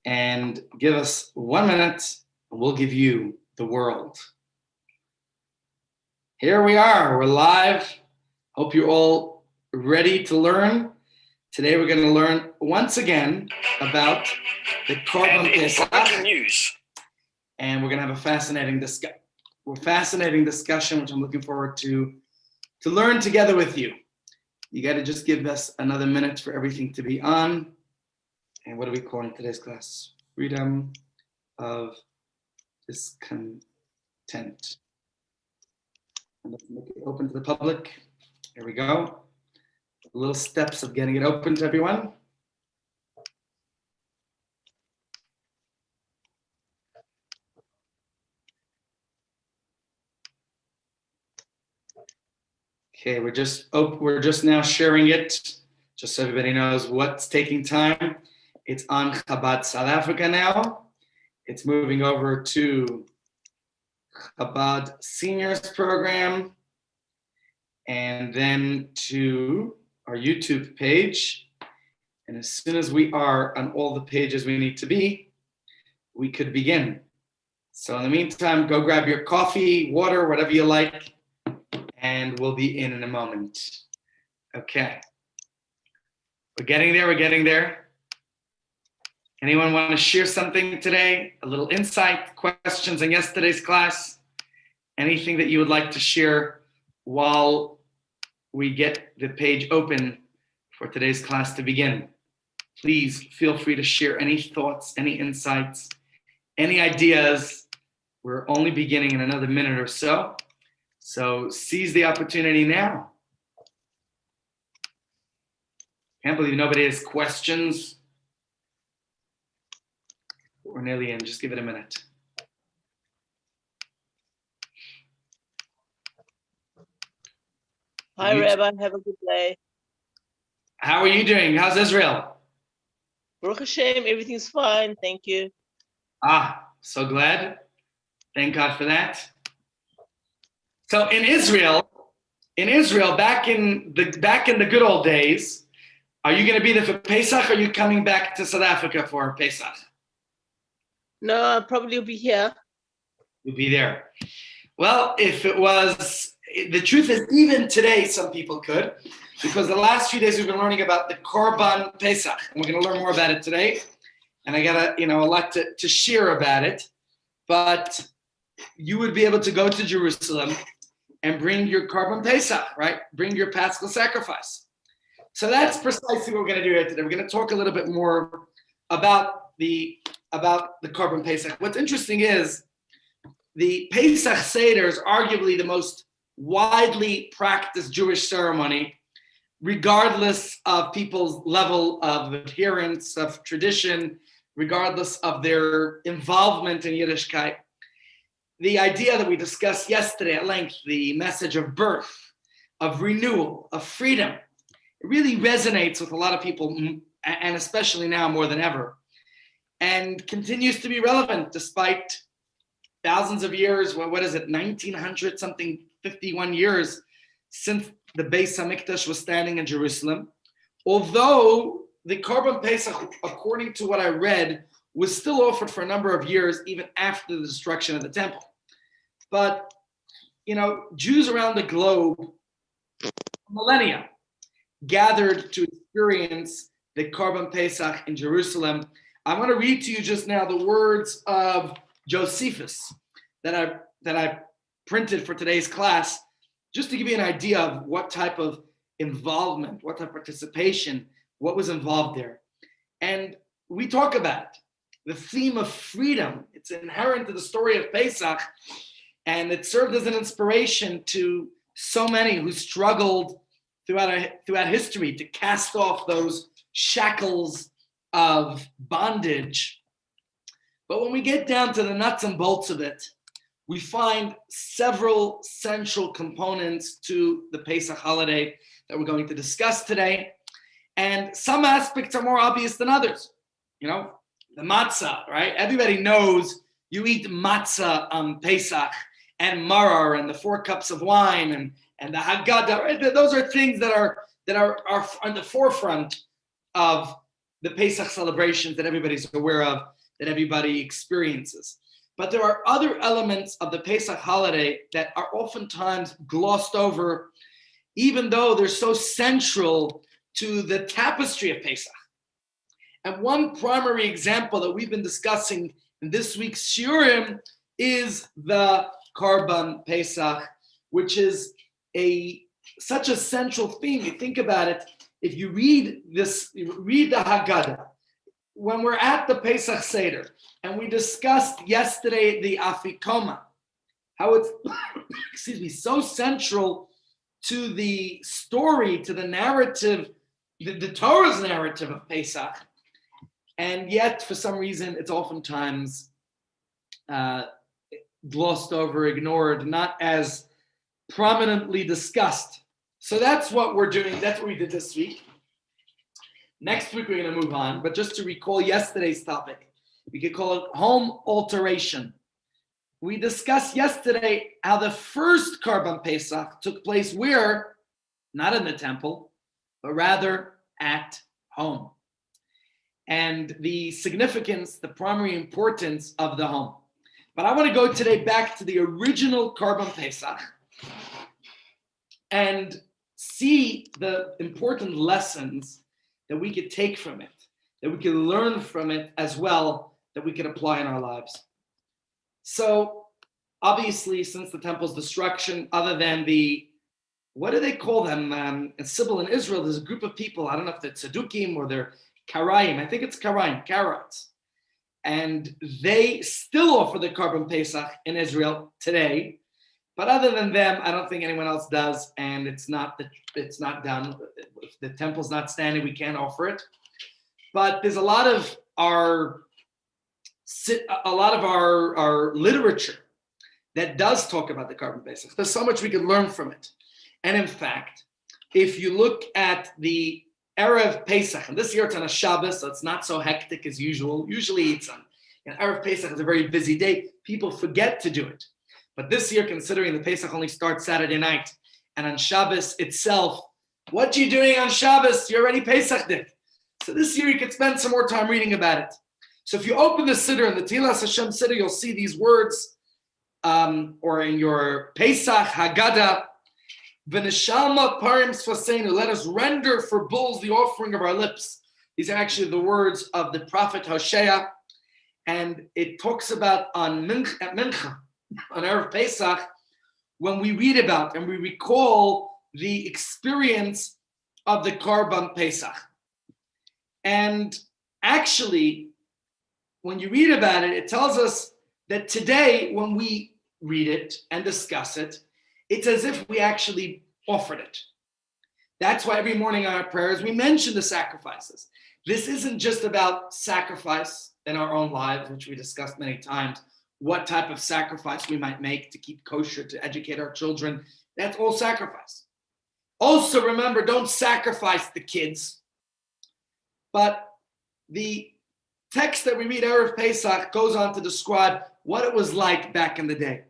and give us 1 minute, and we'll give you the world. Here we are, we're live. Hope you're all ready to learn. Today we're going to learn once again about the Carbon Pesach. News. And we're going to have a fascinating discussion, which I'm looking forward to learn together with you. You got to just give us another minute for everything to be on. And what are we calling today's class? Freedom of discontent. And let's make it open to the public. Here we go. Little steps of getting it open to everyone. Okay, we're just now sharing it, just so everybody knows what's taking time. It's on Chabad South Africa now. It's moving over to Chabad Seniors Program, and then to our YouTube page. And as soon as we are on all the pages we need to be, we could begin. So in the meantime, go grab your coffee, water, whatever you like, and we'll be in a moment. Okay. We're getting there. Anyone want to share something today? A little insight, questions in yesterday's class? Anything that you would like to share while we get the page open for today's class to begin? Please feel free to share any thoughts, any insights, any ideas. We're only beginning in another minute or so. So seize the opportunity now. Can't believe nobody has questions. We're nearly in. Just give it a minute. Hi, Rabbi. Have a good day. How are you doing? How's Israel? Baruch Hashem, everything's fine. Thank you. So glad. Thank God for that. So in Israel, back in the good old days, are you going to be there for Pesach, or are you coming back to South Africa for Pesach? No, I'll probably be here. You'll be there. Well, if it was, the truth is, even today, some people could, because the last few days we've been learning about the Carbon Pesach, and we're going to learn more about it today. And I got a lot to share about it. But you would be able to go to Jerusalem and bring your Carbon Pesach, right? Bring your Paschal sacrifice. So that's precisely what we're going to do here today. We're going to talk a little bit more about the Carbon Pesach. What's interesting is the Pesach Seder is arguably the most widely practiced Jewish ceremony, regardless of people's level of adherence, of tradition, regardless of their involvement in Yiddishkeit. The idea that we discussed yesterday at length, the message of birth, of renewal, of freedom, it really resonates with a lot of people, and especially now more than ever, and continues to be relevant despite thousands of years. What is it, 1900 something, 51 years since the Beis HaMikdash was standing in Jerusalem. Although the Carbon Pesach, according to what I read, was still offered for a number of years, even after the destruction of the temple. But, Jews around the globe, millennia, gathered to experience the Carbon Pesach in Jerusalem. I want to read to you just now the words of Josephus that I printed for today's class, just to give you an idea of what type of involvement, what type of participation, what was involved there. And we talk about the theme of freedom. It's inherent to the story of Pesach, and it served as an inspiration to so many who struggled throughout history to cast off those shackles of bondage. But when we get down to the nuts and bolts of it, we find several central components to the Pesach holiday that we're going to discuss today. And some aspects are more obvious than others. The matzah, right? Everybody knows you eat matzah on Pesach, and maror, and the 4 cups of wine, and the Haggadah. Right? Those are things that are on the forefront of the Pesach celebrations that everybody's aware of, that everybody experiences. But there are other elements of the Pesach holiday that are oftentimes glossed over, even though they're so central to the tapestry of Pesach. And one primary example that we've been discussing in this week's Shiurim is the Carbon Pesach, which is such a central theme. You think about it, if you read the Haggadah, when we're at the Pesach Seder, and we discussed yesterday the Afikoma, how it's, so central to the story, to the narrative, the Torah's narrative of Pesach, and yet for some reason it's oftentimes glossed over, ignored, not as prominently discussed. So that's what we're doing. That's what we did this week. Next week, we're going to move on. But just to recall yesterday's topic, we could call it home alteration. We discussed yesterday how the first Carbon Pesach took place where? Not in the temple, but rather at home. And the significance, the primary importance of the home. But I want to go today back to the original Carbon Pesach and see the important lessons that we could take from it, that we could learn from it as well, that we could apply in our lives. So obviously, since the temple's destruction, other than what do they call them? In Sibyl in Israel, there's a group of people, I don't know if they're Tzedukim or they're Karayim, I think it's Karayim, Karaites. And they still offer the Carbon Pesach in Israel today. But other than them, I don't think anyone else does, and it's not done. If the temple's not standing, we can't offer it. But there's a lot of our literature that does talk about the Carbon Pesach. There's so much we can learn from it. And in fact, if you look at the Erev Pesach, and this year it's on a Shabbos, so it's not so hectic as usual. Usually it's on Erev Pesach is a very busy day. People forget to do it. But this year, considering the Pesach only starts Saturday night, and on Shabbos itself, what are you doing on Shabbos? You're already Pesach did. So this year you could spend some more time reading about it. So if you open the Siddur, in the Tilas Hashem Siddur, you'll see these words, or in your Pesach Haggadah, V'neshalma parim sfaseinu, let us render for bulls the offering of our lips. These are actually the words of the prophet Hosea, and it talks about at Mincha, on Erev Pesach, when we read about and we recall the experience of the Carbon Pesach. And actually, when you read about it, it tells us that today, when we read it and discuss it, it's as if we actually offered it. That's why every morning in our prayers, we mention the sacrifices. This isn't just about sacrifice in our own lives, which we discussed many times, what type of sacrifice we might make to keep kosher, to educate our children. That's all sacrifice. Also, remember, don't sacrifice the kids. But the text that we read, Erev Pesach, goes on to describe what it was like back in the day.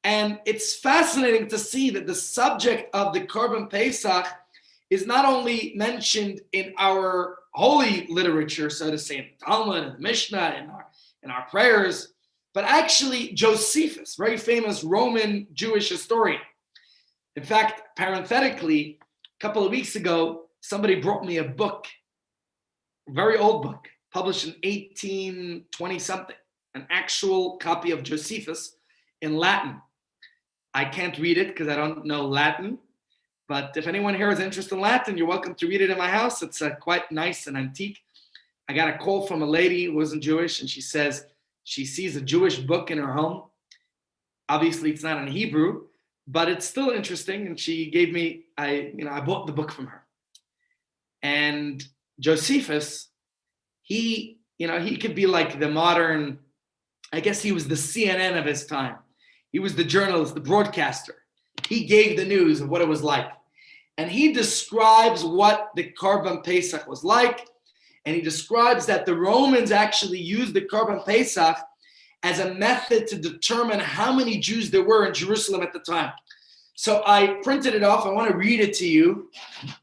And it's fascinating to see that the subject of the Carbon Pesach is not only mentioned in our holy literature, so to say, in the Talmud and the Mishnah, in our prayers, but actually Josephus, very famous Roman Jewish historian. In fact, parenthetically, a couple of weeks ago, somebody brought me a book, a very old book, published in 1820 something, an actual copy of Josephus in Latin. I can't read it because I don't know Latin, but if anyone here has interest in Latin, you're welcome to read it in my house. It's quite nice and antique. I got a call from a lady who wasn't Jewish, and she says she sees a Jewish book in her home. Obviously, it's not in Hebrew, but it's still interesting. And she gave me, I bought the book from her. And Josephus, he could be like the modern, I guess he was the CNN of his time. He was the journalist, the broadcaster. He gave the news of what it was like. And he describes what the Carbon Pesach was like. And he describes that the Romans actually used the Carbon Pesach as a method to determine how many Jews there were in Jerusalem at the time. So I printed it off. I want to read it to you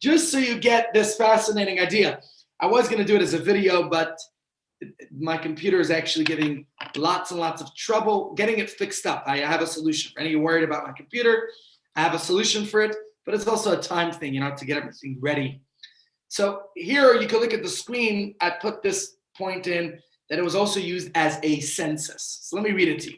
just so you get this fascinating idea. I was going to do it as a video, but my computer is actually giving lots and lots of trouble getting it fixed up. I have a solution. For any of you worried about my computer, I have a solution for it, but it's also a time thing, to get everything ready. So here you can look at the screen. I put this point in that it was also used as a census. So let me read it to you.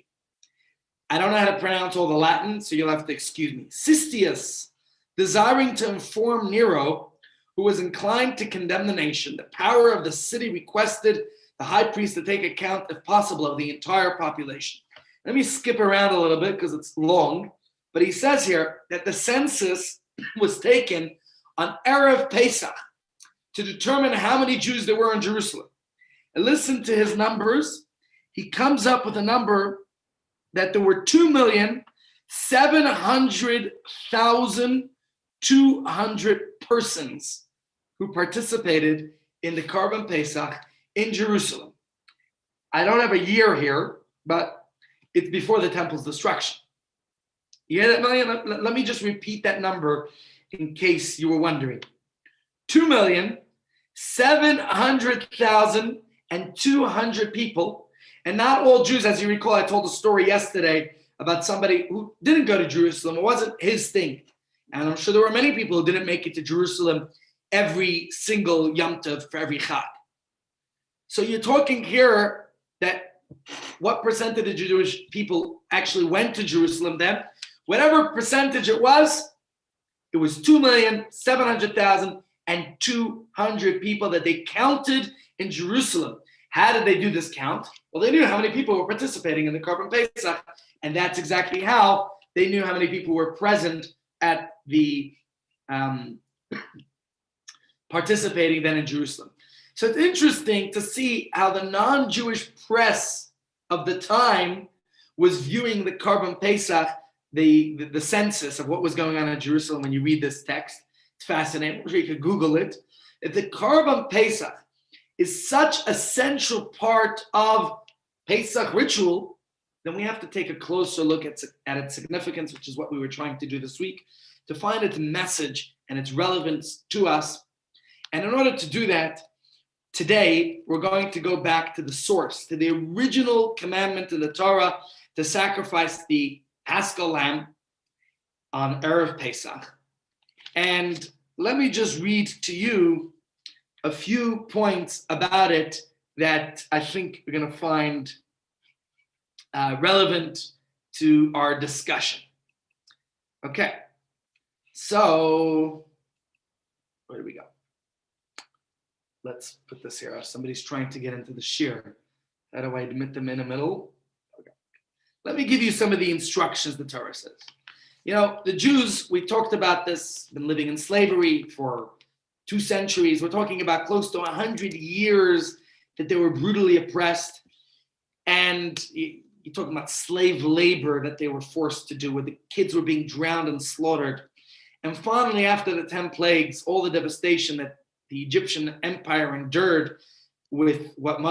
I don't know how to pronounce all the Latin, so you'll have to excuse me. Sistius, desiring to inform Nero, who was inclined to condemn the nation, the power of the city requested the high priest to take account, if possible, of the entire population. Let me skip around a little bit because it's long, but he says here that the census was taken on Erev Pesach to determine how many Jews there were in Jerusalem. And listen to his numbers. He comes up with a number that there were 2,700,200 persons who participated in the Carbon Pesach in Jerusalem. I don't have a year here, but it's before the temple's destruction. You hear that, million? Let me just repeat that number in case you were wondering. 2,700,200 people, and not all Jews. As you recall, I told a story yesterday about somebody who didn't go to Jerusalem. It wasn't his thing. And I'm sure there were many people who didn't make it to Jerusalem every single Yom Tov for every Chag. So you're talking here that what percentage of Jewish people actually went to Jerusalem then? Whatever percentage it was 2,700,200 people that they counted in Jerusalem. How did they do this count? Well, they knew how many people were participating in the Carbon Pesach, and that's exactly how they knew how many people were present at the participating then in Jerusalem. So it's interesting to see how the non-Jewish press of the time was viewing the Carbon Pesach, the census of what was going on in Jerusalem. When you read this text, it's fascinating. I'm sure you could Google it. If the Carbon Pesach is such a central part of Pesach ritual, then we have to take a closer look at its significance, which is what we were trying to do this week, to find its message and its relevance to us. And in order to do that, today we're going to go back to the source, to the original commandment in the Torah to sacrifice the Paschal lamb on Erev Pesach. And let me just read to you a few points about it that I think we're going to find relevant to our discussion. Okay, so where do we go? Let's put this here. Somebody's trying to get into the shir. How do I admit them in the middle? Okay. Let me give you some of the instructions the Torah says. The Jews, we talked about this, been living in slavery for 2 centuries. We're talking about close to 100 years that they were brutally oppressed. And you're talking about slave labor that they were forced to do, where the kids were being drowned and slaughtered. And finally, after the 10 plagues, all the devastation that the Egyptian empire endured with what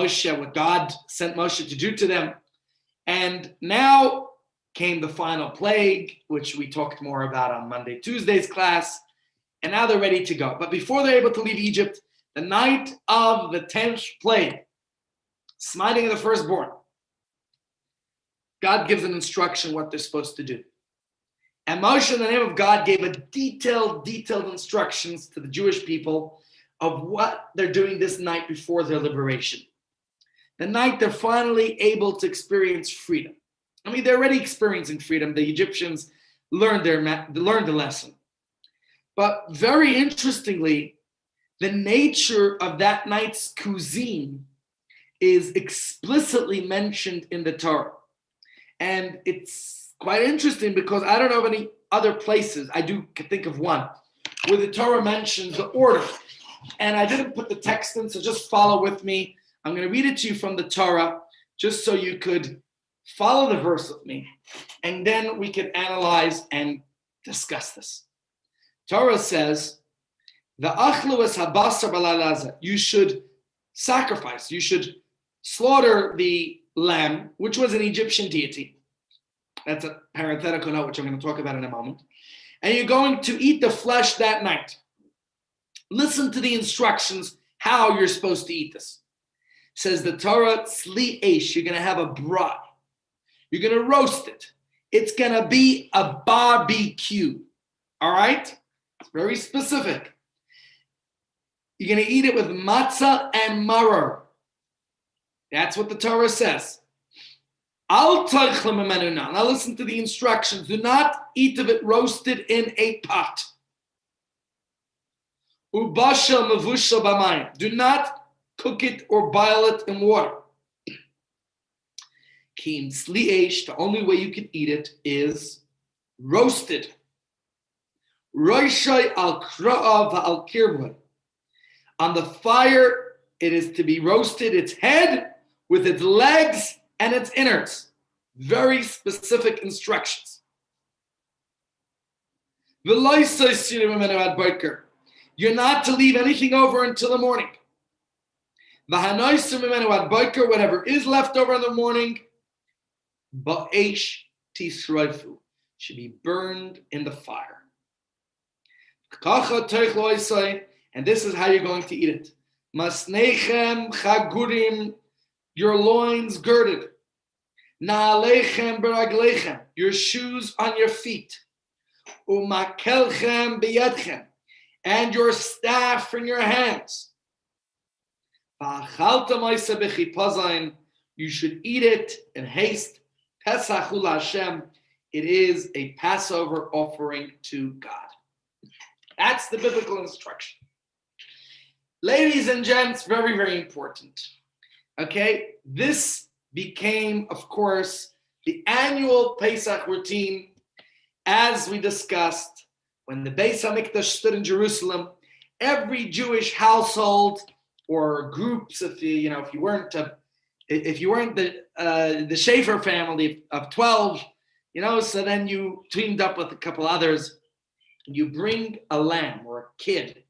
God sent Moshe to do to them. And now came the final plague, which we talked more about on Monday, Tuesday's class. And now they're ready to go. But before they're able to leave Egypt, the night of the 10th plague, smiting of the firstborn, God gives an instruction what they're supposed to do. And Moshe, in the name of God, gave a detailed instructions to the Jewish people of what they're doing this night before their liberation. The night they're finally able to experience freedom. I mean, they're already experiencing freedom. The Egyptians learned the lesson. But very interestingly, the nature of that night's cuisine is explicitly mentioned in the Torah. And it's quite interesting because I don't know of any other places, I do think of one, where the Torah mentions the order. And I didn't put the text in, so just follow with me. I'm going to read it to you from the Torah, just so you could follow the verse with me. And then we can analyze and discuss this. Torah says, you should sacrifice, you should slaughter the lamb, which was an Egyptian deity. That's a parenthetical note, which I'm going to talk about in a moment. And you're going to eat the flesh that night. Listen to the instructions, how you're supposed to eat this. Says the Torah, tzli eish, you're going to have a braai. You're going to roast it. It's going to be a barbecue. All right? It's very specific. You're going to eat it with matzah and maror. That's what the Torah says. Al taychel mimenu. Now listen to the instructions. Do not eat of it roasted in a pot. Ubashel mevushel b'mayim. Do not cook it or boil it in water. Kim tzli eish, the only way you can eat it is roasted. Roishai al kra'av al kirvah. On the fire, it is to be roasted, its head with its legs and its innards. Very specific instructions. You're not to leave anything over until the morning. Whatever is left over in the morning, should be burned in the fire. And this is how you're going to eat it. Masnechem chagurim, your loins girded. Naalechem beraglechem, your shoes on your feet. Umakelchem beyadchem, and your staff in your hands. You should eat it in haste. Pesach Hashem, it is a Passover offering to God. That's the biblical instruction. Ladies and gents, very, very important. Okay, this became, of course, the annual Pesach routine, as we discussed, when the Beis HaMikdash stood in Jerusalem. Every Jewish household or groups, if you weren't the Schaefer family of 12, so then you teamed up with a couple others, and you bring a lamb or a kid.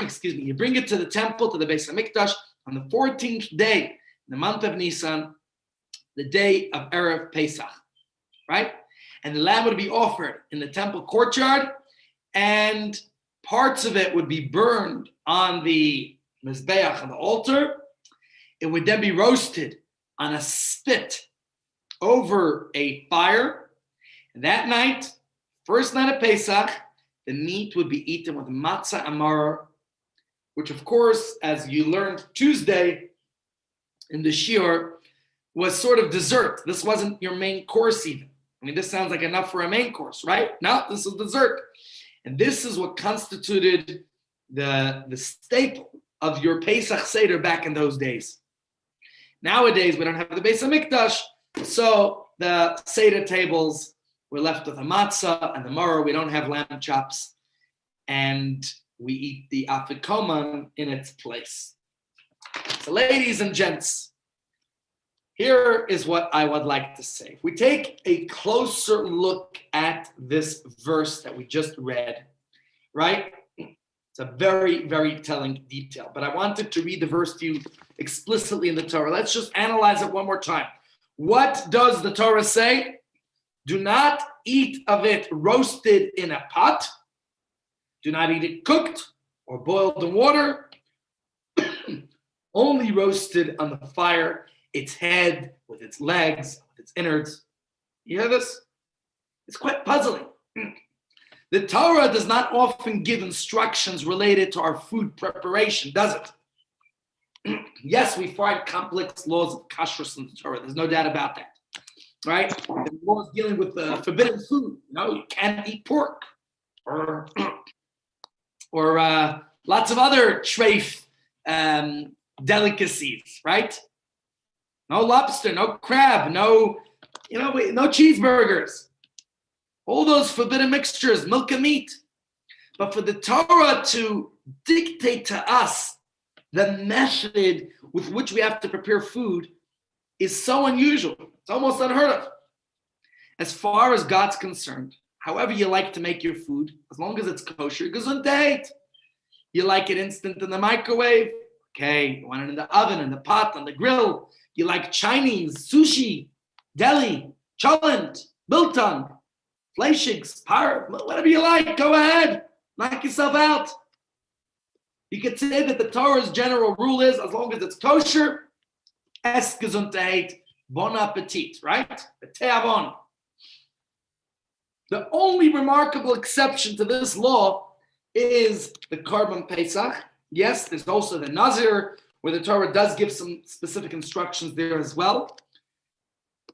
Excuse me. You bring it to the temple, to the Beis HaMikdash, on the 14th day, in the month of Nisan, the day of Erev Pesach, right? And the lamb would be offered in the temple courtyard, and parts of it would be burned on the Mizbeach, on the altar. It would then be roasted on a spit over a fire. And that night, first night of Pesach, the meat would be eaten with matzah and maror, which, of course, as you learned Tuesday in the shiur, was sort of dessert. This wasn't your main course even. I mean, this sounds like enough for a main course, right? No, this is dessert. And this is what constituted the staple of your Pesach Seder back in those days. Nowadays, we don't have the Beis HaMikdash, so the Seder tables were left with the matzah and the maror. We don't have lamb chops, and we eat the afikoman in its place. So, ladies and gents, here is what I would like to say. If we take a closer look at this verse that we just read, right? It's a very, very telling detail. But I wanted to read the verse to you explicitly in the Torah. Let's just analyze it one more time. What does the Torah say? Do not eat of it roasted in a pot. Do not eat it cooked or boiled in water. Only roasted on the fire, its head with its legs, with its innards. You hear this? It's quite puzzling. The Torah does not often give instructions related to our food preparation, does it? Yes, we find complex laws of kashrus in the Torah. There's no doubt about that, right? The laws dealing with the forbidden food. You can't eat pork, or lots of other treif delicacies, right? No lobster, no crab, no cheeseburgers. All those forbidden mixtures, milk and meat. But for the Torah to dictate to us the method with which we have to prepare food is so unusual. It's almost unheard of. As far as God's concerned, however you like to make your food, as long as it's kosher, gesundheit. You like it instant in the microwave? Okay. You want it in the oven, in the pot, on the grill. You like Chinese, sushi, deli, cholent, biltong, fleischigs, par, whatever you like. Go ahead. Knock yourself out. You could say that the Torah's general rule is, as long as it's kosher, es gesundheit, bon appetit, right? Te'avon. The only remarkable exception to this law is the Carbon Pesach. Yes, there's also the Nazir, where the Torah does give some specific instructions there as well.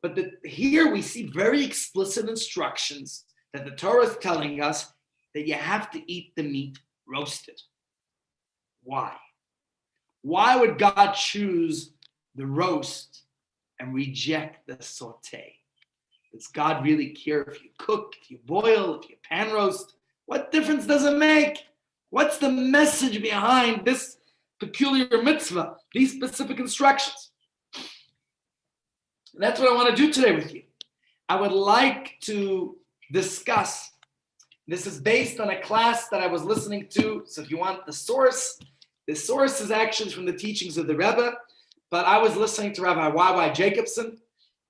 But here we see very explicit instructions that the Torah is telling us that you have to eat the meat roasted. Why? Why would God choose the roast and reject the saute? Does God really care if you cook, if you boil, if you pan roast? What difference does it make? What's the message behind this peculiar mitzvah, these specific instructions? And that's what I want to do today with you. I would like to discuss, this is based on a class that I was listening to, so if you want the source is actually from the teachings of the Rebbe, but I was listening to Rabbi Y.Y. Jacobson,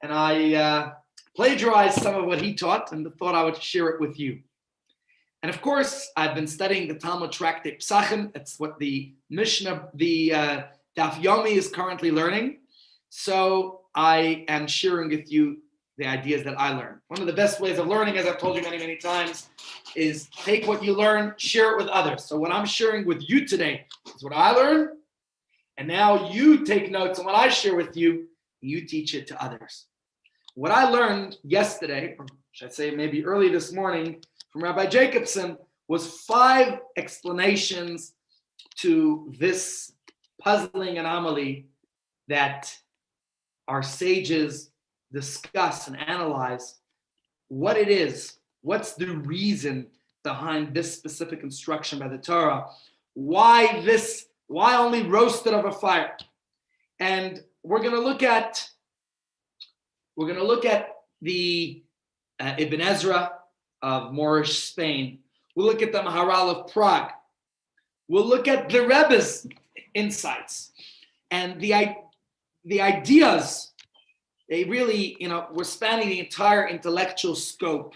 and I plagiarized some of what he taught and thought I would share it with you. And of course, I've been studying the Talmud Tractate Pesachim. It's what the Mishnah, the Daf Yomi is currently learning. So I am sharing with you the ideas that I learned. One of the best ways of learning, as I've told you many, many times, is take what you learn, share it with others. So what I'm sharing with you today is what I learned. And now you take notes on what I share with you, and you teach it to others. What I learned yesterday, or should I say maybe early this morning, from Rabbi Jacobson was 5 explanations to this puzzling anomaly that our sages discuss and analyze what it is, what's the reason behind this specific instruction by the Torah, why only roasted over fire. And we're going to look at the Ibn Ezra of Moorish Spain. We'll look at the Maharal of Prague. We'll look at the Rebbe's insights. And the ideas, they really, we're spanning the entire intellectual scope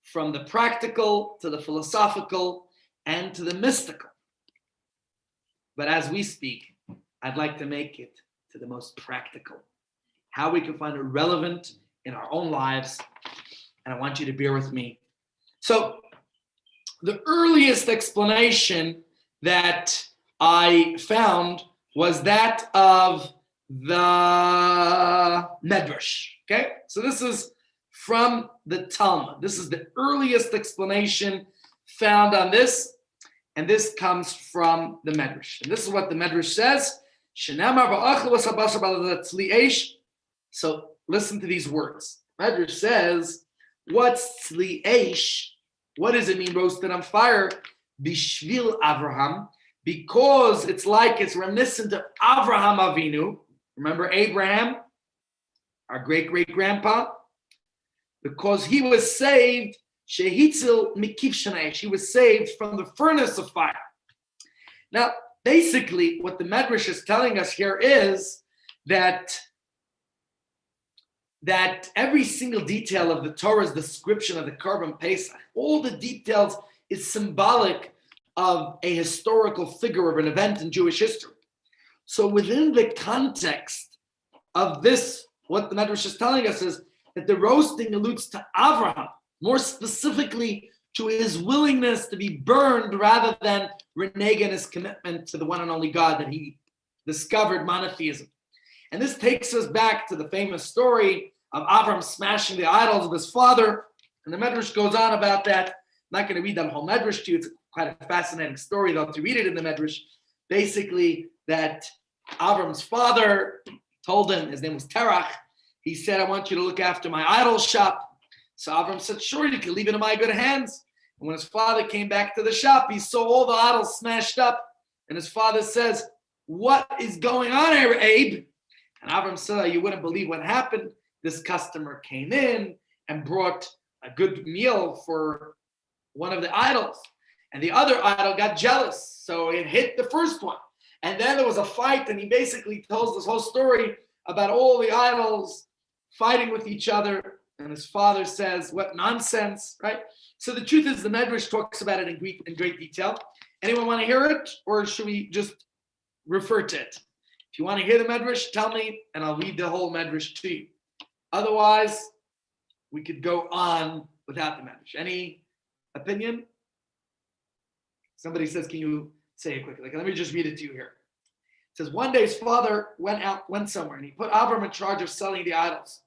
from the practical to the philosophical and to the mystical. But as we speak, I'd like to make it to the most practical, how we can find it relevant in our own lives. And I want you to bear with me. So the earliest explanation that I found was that of the Medrash. Okay, so this is from the Talmud. This is the earliest explanation found on this, and this comes from the Medrash. And this is what the Medrash says. So listen to these words. Medrash says, what's tzli-eish? What does it mean, roasted on fire? Bishvil Avraham, because it's reminiscent of Avraham Avinu. Remember Abraham, our great-great-grandpa? Because he was saved, shehitzil mikif shanaish. He was saved from the furnace of fire. Now, basically, what the Medrash is telling us here is that every single detail of the Torah's description of the Carbon Pesach, all the details is symbolic of a historical figure of an event in Jewish history. So within the context of this, what the Medrash is telling us is that the roasting alludes to Avraham, more specifically to his willingness to be burned rather than reneging his commitment to the one and only God that he discovered monotheism. And this takes us back to the famous story of Avram smashing the idols of his father. And the Medrash goes on about that. I'm not going to read that whole Medrash to you. It's quite a fascinating story, though, to read it in the Medrash. Basically, that Avram's father told him, his name was Terach, he said, I want you to look after my idol shop. So Avram said, sure, you can leave it in my good hands. And when his father came back to the shop, he saw all the idols smashed up. And his father says, what is going on here, Abe? And Avram said, you wouldn't believe what happened. This customer came in and brought a good meal for one of the idols. And the other idol got jealous. So it hit the first one. And then there was a fight, and he basically tells this whole story about all the idols fighting with each other. And his father says, what nonsense, right? So the truth is the Medrash talks about it in great detail. Anyone want to hear it, or should we just refer to it? If you want to hear the medrash, tell me, and I'll read the whole medrash to you. Otherwise, we could go on without the medrash. Any opinion? Somebody says, can you say it quickly? Let me just read it to you here. It says, one day his father went somewhere, and he put Avram in charge of selling the idols.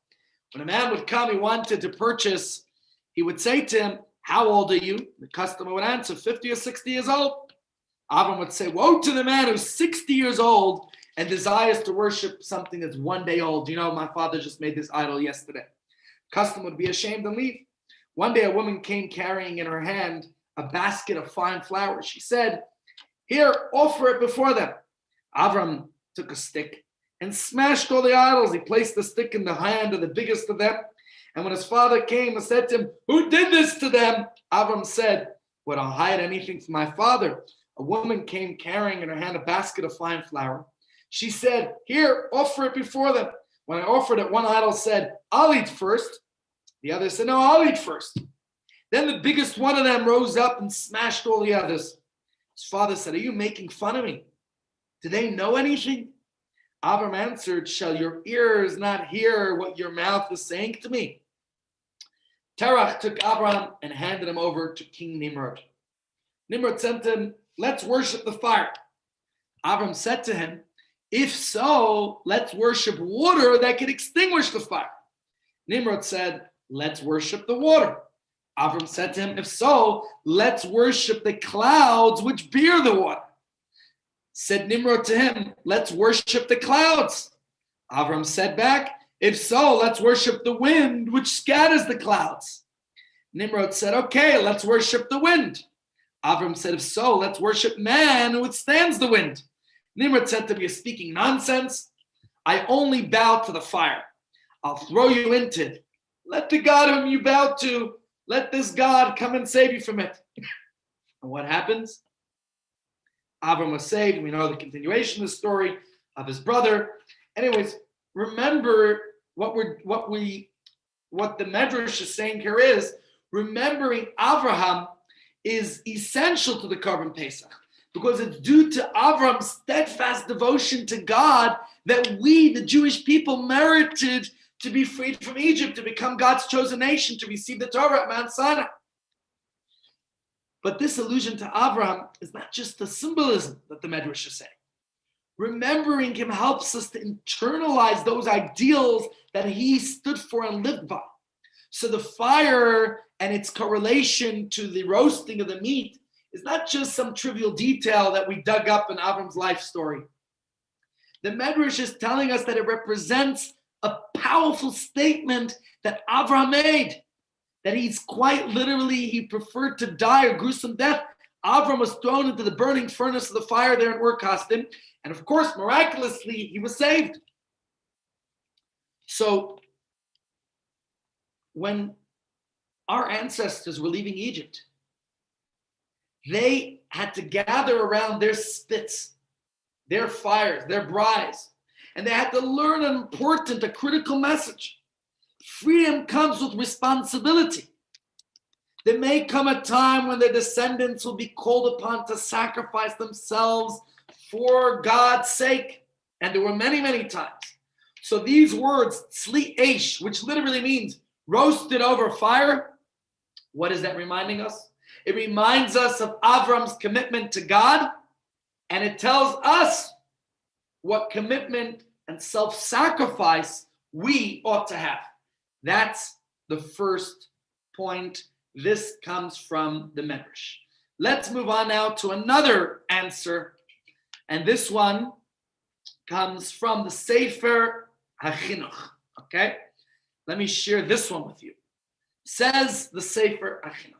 When a man would come, he wanted to purchase, he would say to him, how old are you? The customer would answer, 50 or 60 years old. Avram would say, woe to the man who's 60 years old and desires to worship something that's one day old. You know, my father just made this idol yesterday. Customer would be ashamed and leave. One day a woman came carrying in her hand a basket of fine flour. She said, here, offer it before them. Avram took a stick and smashed all the idols. He placed the stick in the hand of the biggest of them. And when his father came and said to him, who did this to them? Avram said, would I hide anything from my father? A woman came carrying in her hand a basket of fine flour. She said, here, offer it before them. When I offered it, one idol said, I'll eat first. The other said, no, I'll eat first. Then the biggest one of them rose up and smashed all the others. His father said, are you making fun of me? Do they know anything? Avram answered, shall your ears not hear what your mouth is saying to me? Terach took Avram and handed him over to King Nimrod. Nimrod said to him, let's worship the fire. Avram said to him, if so, let's worship water that can extinguish the fire. Nimrod said, let's worship the water. Avram said to him, if so, let's worship the clouds which bear the water. Said Nimrod to him, let's worship the clouds. Avram said back, if so, let's worship the wind which scatters the clouds. Nimrod said, okay, let's worship the wind. Avram said, if so, let's worship man who withstands the wind. Nimrod said to me, you're speaking nonsense. I only bow to the fire. I'll throw you into it. Let the God whom you bow to, let this God come and save you from it. And what happens? Avram was saved. We know the continuation of the story of his brother. Anyways, remember what the Medrash is saying here is, remembering Avraham is essential to the Carbon Pesach, because it's due to Avram's steadfast devotion to God that we, the Jewish people, merited to be freed from Egypt, to become God's chosen nation, to receive the Torah at Mount Sinai. But this allusion to Avraham is not just the symbolism that the Medrash is saying. Remembering him helps us to internalize those ideals that he stood for and lived by. So the fire and its correlation to the roasting of the meat is not just some trivial detail that we dug up in Avram's life story. The Medrash is telling us that it represents a powerful statement that Avraham made, that he's quite literally, he preferred to die a gruesome death. Avram was thrown into the burning furnace of the fire there in Ur Kasdim, and of course, miraculously, he was saved. So, when our ancestors were leaving Egypt, they had to gather around their spits, their fires, their braais, and they had to learn an important, a critical message. Freedom comes with responsibility. There may come a time when their descendants will be called upon to sacrifice themselves for God's sake. And there were many, many times. So these words, tzli eish, which literally means roasted over fire, what is that reminding us? It reminds us of Avram's commitment to God, and it tells us what commitment and self-sacrifice we ought to have. That's the first point. This comes from the Medrash. Let's move on now to another answer, and this one comes from the Sefer HaChinuch. Okay? Let me share this one with you. Says the Sefer HaChinuch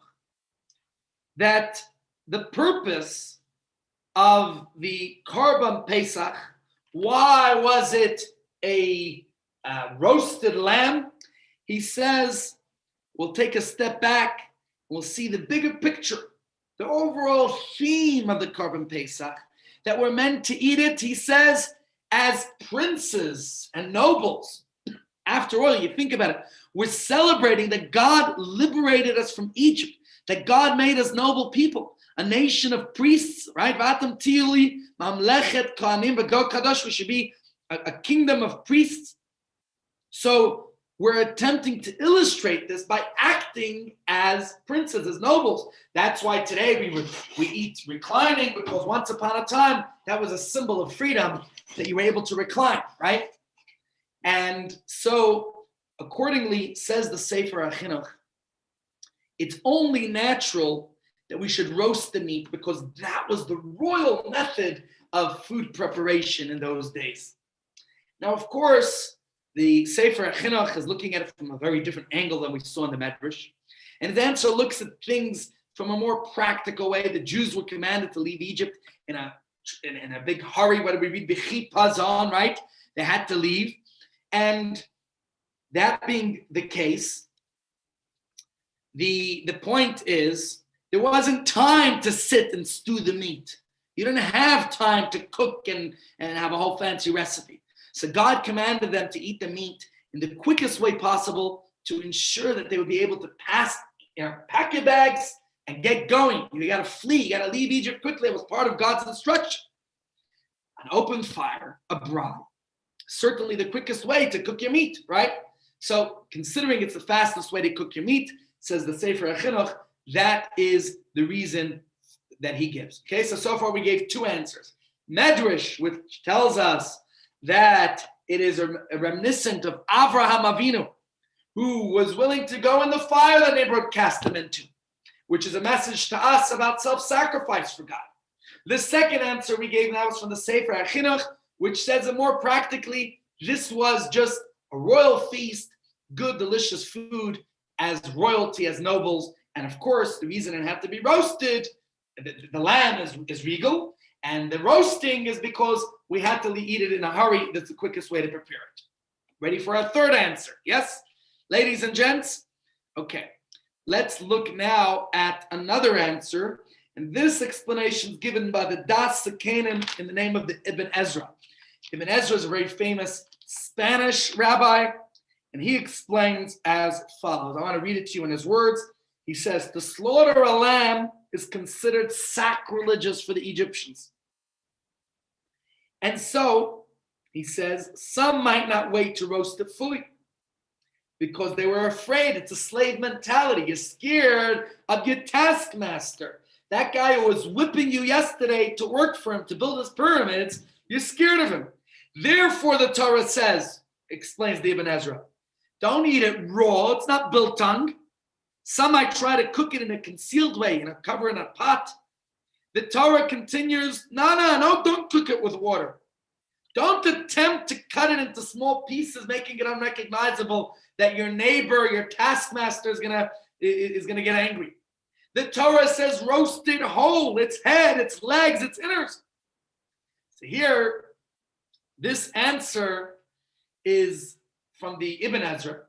that the purpose of the Carbon Pesach, why was it a roasted lamb? He says, we'll take a step back, we'll see the bigger picture, the overall theme of the Carbon Pesach, that we're meant to eat it, he says, as princes and nobles. After all, you think about it, we're celebrating that God liberated us from Egypt, that God made us noble people. a nation of priests, right? Vatam Tili, Mamlechet Kohanim B'Go Kadosh. We should be a kingdom of priests. So we're attempting to illustrate this by acting as princes, as nobles. That's why today we eat reclining, because once upon a time that was a symbol of freedom, that you were able to recline, right? And so accordingly, says the Sefer HaChinuch, it's only natural that we should roast the meat, because that was the royal method of food preparation in those days. Now, of course, the Sefer HaChinuch is looking at it from a very different angle than we saw in the Medrash. And his answer looks at things from a more practical way. The Jews were commanded to leave Egypt in a big hurry. What do we read? B'chipazon, right? They had to leave. And that being the case, the point is, there wasn't time to sit and stew the meat. You didn't have time to cook and have a whole fancy recipe. So God commanded them to eat the meat in the quickest way possible to ensure that they would be able to pack your bags and get going. You got to flee. You got to leave Egypt quickly. It was part of God's instruction. An open fire, a bride. Certainly the quickest way to cook your meat, right? So considering it's the fastest way to cook your meat, says the Sefer HaChinuch, that is the reason that he gives. Okay, so far we gave two answers. Medrash, which tells us that it is a reminiscent of Avraham Avinu, who was willing to go in the fire that they broadcast him into, which is a message to us about self-sacrifice for God. The second answer we gave now is from the Sefer HaChinuch, which says it more practically, this was just a royal feast, good, delicious food, as royalty, as nobles. And of course, the reason it had to be roasted, the lamb is regal, and the roasting is because we had to eat it in a hurry. That's the quickest way to prepare it. Ready for our third answer? Yes, ladies and gents? Okay, let's look now at another answer. And this explanation is given by the Das Sekanim in the name of the Ibn Ezra. Ibn Ezra is a very famous Spanish rabbi, and he explains as follows. I want to read it to you in his words. He says, to slaughter a lamb is considered sacrilegious for the Egyptians. And so, he says, some might not wait to roast it fully because they were afraid. It's a slave mentality. You're scared of your taskmaster. That guy who was whipping you yesterday to work for him, to build his pyramids, you're scared of him. Therefore, the Torah says, explains the Ibn Ezra, don't eat it raw. It's not biltong. Some might try to cook it in a concealed way, in a cover in a pot. The Torah continues, no, don't cook it with water. Don't attempt to cut it into small pieces, making it unrecognizable that your neighbor, your taskmaster is gonna get angry. The Torah says roast it whole, its head, its legs, its innards. So here, this answer is from the Ibn Ezra.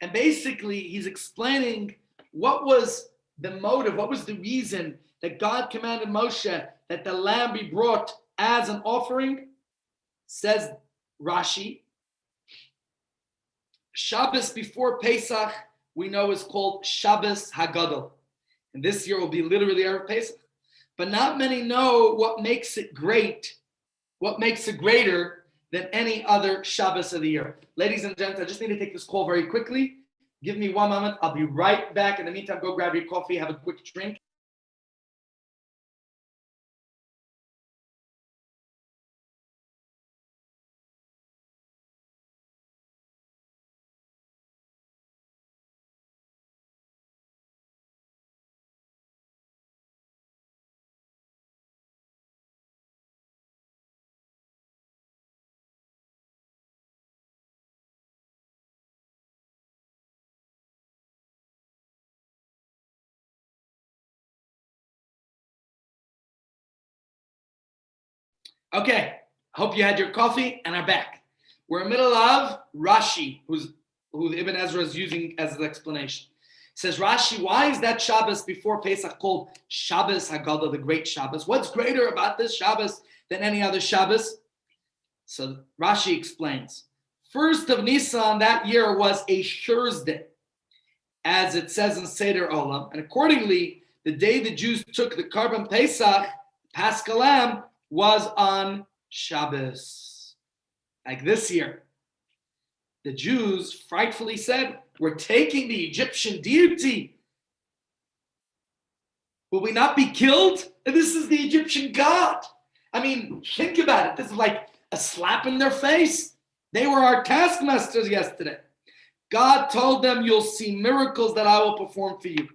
And basically, he's explaining what was the motive, what was the reason that God commanded Moshe that the lamb be brought as an offering. Says Rashi, Shabbos before Pesach, we know is called Shabbos Hagadol. And this year will be literally Erev Pesach. But not many know what makes it great, what makes it greater than any other Shabbos of the year. Ladies and gents, I just need to take this call very quickly. Give me 1 moment. I'll be right back. In the meantime, go grab your coffee, have a quick drink. Okay, hope you had your coffee and are back. We're in the middle of Rashi, who Ibn Ezra is using as an explanation. Says Rashi, why is that Shabbos before Pesach called Shabbos Haggadah, the great Shabbos? What's greater about this Shabbos than any other Shabbos? So Rashi explains. First of Nisan that year was a Thursday, as it says in Seder Olam, and accordingly, the day the Jews took the Carbon Pesach, Paschal Lamb, was on Shabbos. Like this year. The Jews frightfully said, we're taking the Egyptian deity. Will we not be killed? And this is the Egyptian god. I mean, think about it. This is like a slap in their face. They were our taskmasters yesterday. God told them, you'll see miracles that I will perform for you.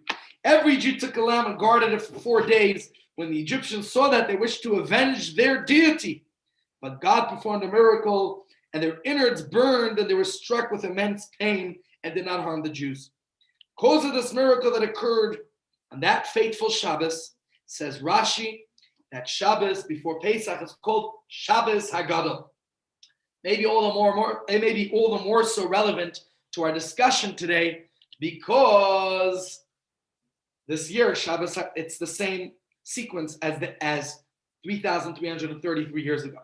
Every Jew took a lamb and guarded it for 4 days. When the Egyptians saw that, they wished to avenge their deity. But God performed a miracle, and their innards burned, and they were struck with immense pain and did not harm the Jews. Because of this miracle that occurred on that fateful Shabbos, says Rashi, that Shabbos before Pesach is called Shabbos Hagadol. Maybe all the more so relevant to our discussion today, because this year Shabbos, it's the same sequence as 3,333 years ago.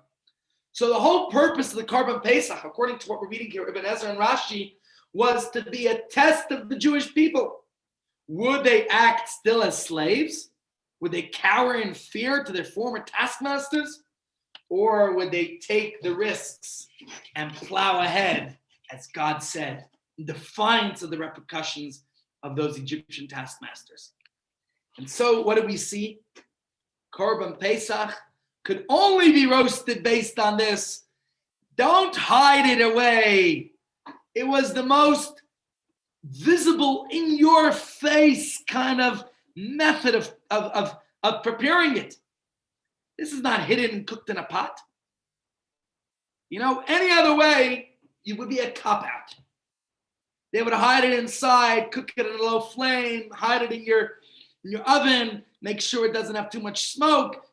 So the whole purpose of the Carbon Pesach, according to what we're reading here, Ibn Ezra and Rashi, was to be a test of the Jewish people. Would they act still as slaves? Would they cower in fear to their former taskmasters? Or would they take the risks and plow ahead, as God said, in defiance of the repercussions of those Egyptian taskmasters? And so what do we see? Carbon Pesach could only be roasted based on this. Don't hide it away. It was the most visible, in your face kind of method of preparing it. This is not hidden and cooked in a pot. You know, any other way, it would be a cop-out. They would hide it inside, cook it at a low flame, hide it in your oven, make sure it doesn't have too much smoke,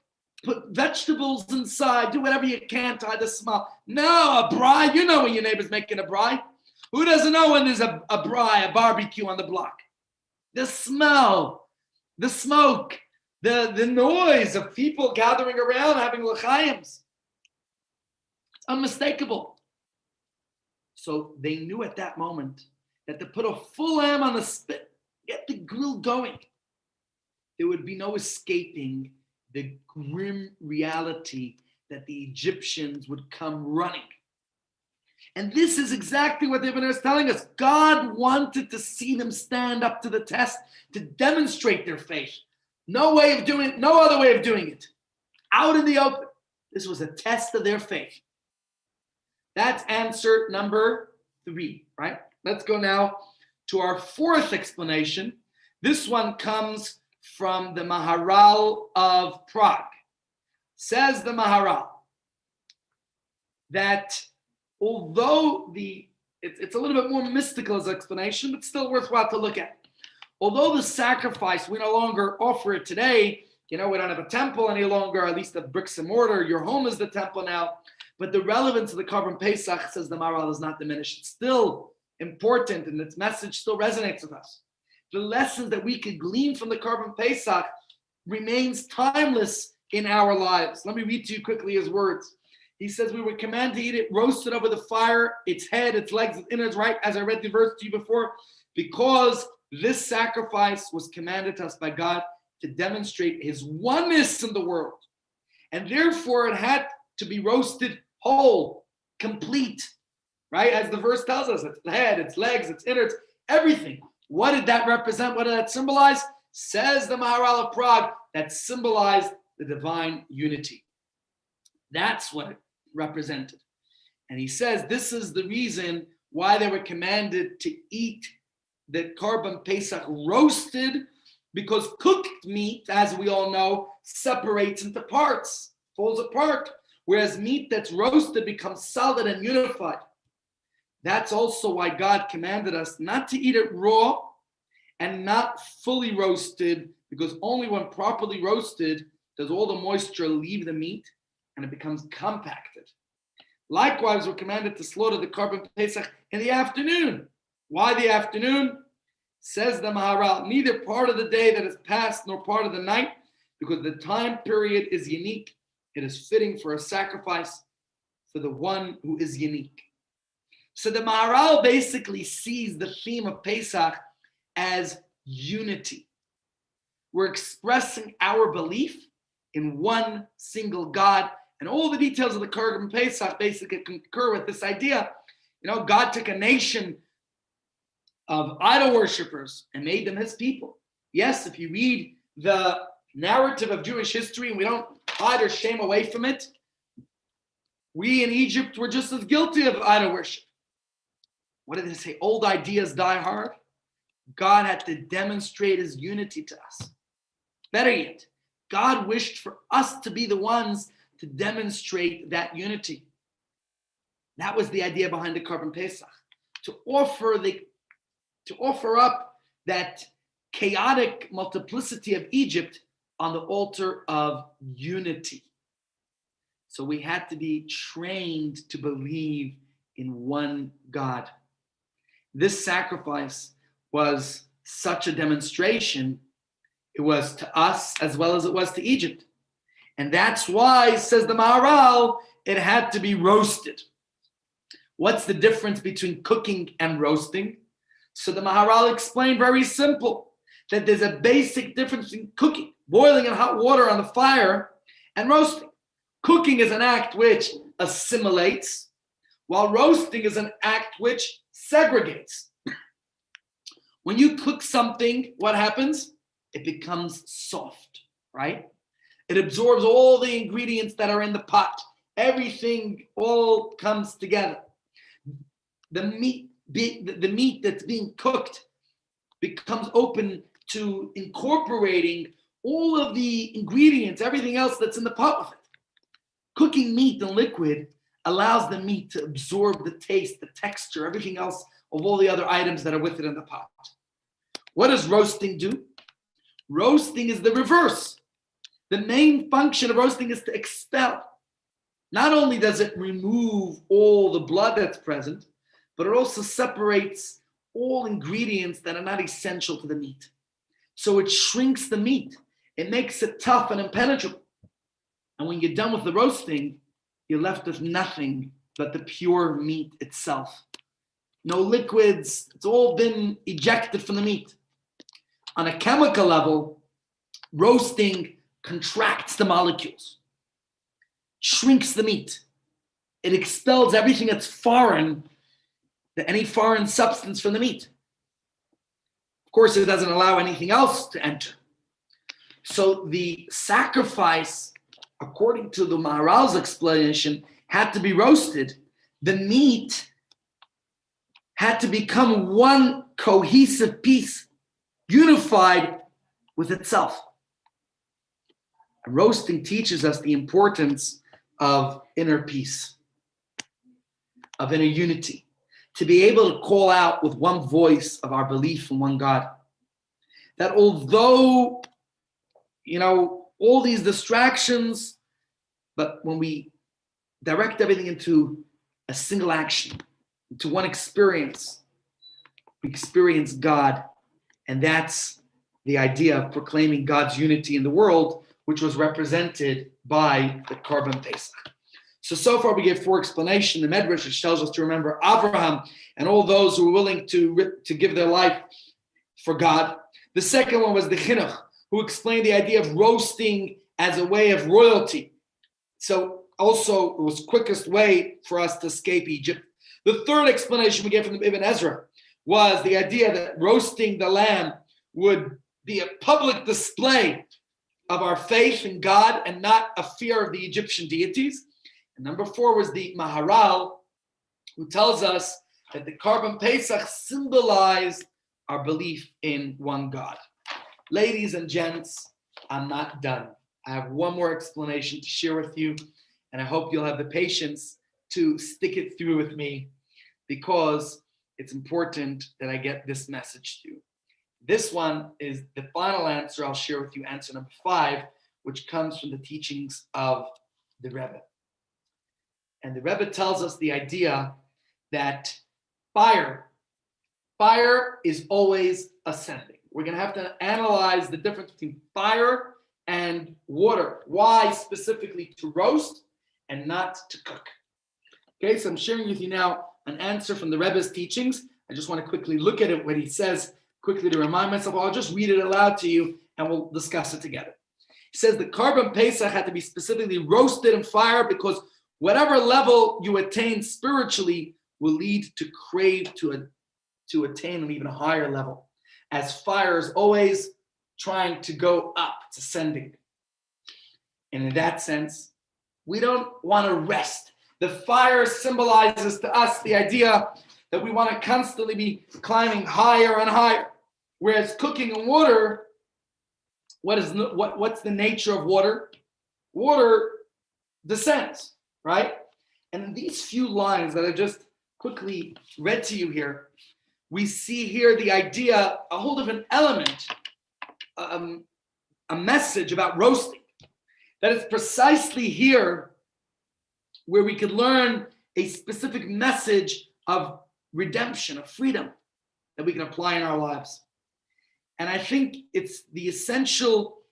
put vegetables inside, do whatever you can to hide the smell. No, a braai, you know when your neighbor's making a braai. Who doesn't know when there's a braai, a barbecue on the block? The smell, the smoke, the noise of people gathering around having l'chaims. It's unmistakable. So they knew at that moment that to put a full lamb on the spit, get the grill going, there would be no escaping the grim reality that the Egyptians would come running. And this is exactly what the Ibn is telling us. God wanted to see them stand up to the test, to demonstrate their faith. No other way of doing it. Out in the open. This was a test of their faith. That's answer number 3, right? Let's go now to our 4th explanation. This one comes from the Maharal of Prague. Says the Maharal that although it's a little bit more mystical as an explanation, but still worthwhile to look at. Although the sacrifice, we no longer offer it today, we don't have a temple any longer, at least the bricks and mortar, your home is the temple now, but the relevance of the Carbon Pesach, says the Maharal, is not diminished. It's still important, and its message still resonates with us. The lessons that we could glean from the Carbon Pesach remains timeless in our lives. Let me read to you quickly his words. He says, we were commanded to eat it roasted over the fire, its head, its legs, its innards, right? As I read the verse to you before, because this sacrifice was commanded to us by God to demonstrate his oneness in the world. And therefore it had to be roasted whole, complete, right? As the verse tells us, its head, its legs, its innards, everything. What did that represent? What did that symbolize? Says the Maharal of Prague, that symbolized the divine unity. That's what it represented. And he says this is the reason why they were commanded to eat the Carbon Pesach roasted, because cooked meat, as we all know, separates into parts, falls apart, whereas meat that's roasted becomes solid and unified. That's also why God commanded us not to eat it raw and not fully roasted, because only when properly roasted does all the moisture leave the meat and it becomes compacted. Likewise, we're commanded to slaughter the Carbon Pesach in the afternoon. Why the afternoon? Says the Maharal, neither part of the day that is past nor part of the night, because the time period is unique. It is fitting for a sacrifice for the one who is unique. So the Maharal basically sees the theme of Pesach as unity. we're expressing our belief in one single God. And all the details of the Carbon Pesach basically concur with this idea. God took a nation of idol worshippers and made them his people. Yes, if you read the narrative of Jewish history, and we don't hide or shame away from it, we in Egypt were just as guilty of idol worship. What did they say? Old ideas die hard. God had to demonstrate his unity to us. Better yet, God wished for us to be the ones to demonstrate that unity. That was the idea behind the Carbon Pesach, to offer up that chaotic multiplicity of Egypt on the altar of unity. So we had to be trained to believe in one God. This sacrifice was such a demonstration. It was to us as well as it was to Egypt. And that's why, says the Maharal, it had to be roasted. What's the difference between cooking and roasting? So the Maharal explained very simple, that there's a basic difference between cooking, boiling in hot water on the fire, and roasting. Cooking is an act which assimilates, while roasting is an act which segregates. When you cook something, what happens? It becomes soft, right? It absorbs all the ingredients that are in the pot. Everything all comes together. The meat that's being cooked becomes open to incorporating all of the ingredients, everything else that's in the pot with it. Cooking meat in liquid allows the meat to absorb the taste, the texture, everything else of all the other items that are with it in the pot. What does roasting do? Roasting is the reverse. The main function of roasting is to expel. Not only does it remove all the blood that's present, but it also separates all ingredients that are not essential to the meat. So it shrinks the meat. It makes it tough and impenetrable. And when you're done with the roasting, you're left with nothing but the pure meat itself. No liquids. It's all been ejected from the meat. On a chemical level, roasting contracts the molecules, shrinks the meat. It expels everything that's foreign, any foreign substance from the meat. Of course, it doesn't allow anything else to enter. So the sacrifice, according to the Maharal's explanation, had to be roasted. The meat had to become one cohesive piece, unified with itself. And roasting teaches us the importance of inner peace, of inner unity, to be able to call out with one voice of our belief in one God. That although, all these distractions, but when we direct everything into a single action, into one experience, we experience God. And that's the idea of proclaiming God's unity in the world, which was represented by the Carbon Pesach. So far we gave 4 explanations. The Medrash, which tells us to remember Abraham and all those who were willing to give their life for God. The second one was the Chinuch, who explained the idea of roasting as a way of royalty. So also it was the quickest way for us to escape Egypt. The third explanation we gave from Ibn Ezra was the idea that roasting the lamb would be a public display of our faith in God and not a fear of the Egyptian deities. And number 4 was the Maharal, who tells us that the Carbon Pesach symbolized our belief in one God. Ladies and gents, I'm not done. I have one more explanation to share with you, and I hope you'll have the patience to stick it through with me, because it's important that I get this message to you. This one is the final answer I'll share with you, answer number 5, which comes from the teachings of the Rebbe. And the Rebbe tells us the idea that fire is always ascending. We're going to have to analyze the difference between fire and water. Why specifically to roast and not to cook? Okay, so I'm sharing with you now an answer from the Rebbe's teachings. I just want to quickly look at it, what he says, quickly to remind myself. I'll just read it aloud to you, and we'll discuss it together. He says the Carbon Pesach had to be specifically roasted in fire because whatever level you attain spiritually will lead to crave to attain an even higher level, as fire is always trying to go up, it's ascending. And in that sense, we don't want to rest. The fire symbolizes to us the idea that we want to constantly be climbing higher and higher. Whereas cooking in water, what's the nature of water? Water descends, right? And in these few lines that I just quickly read to you here, we see here the idea, a whole different element, a message about roasting. That is precisely here where we could learn a specific message of redemption, of freedom that we can apply in our lives. And I think it's the essential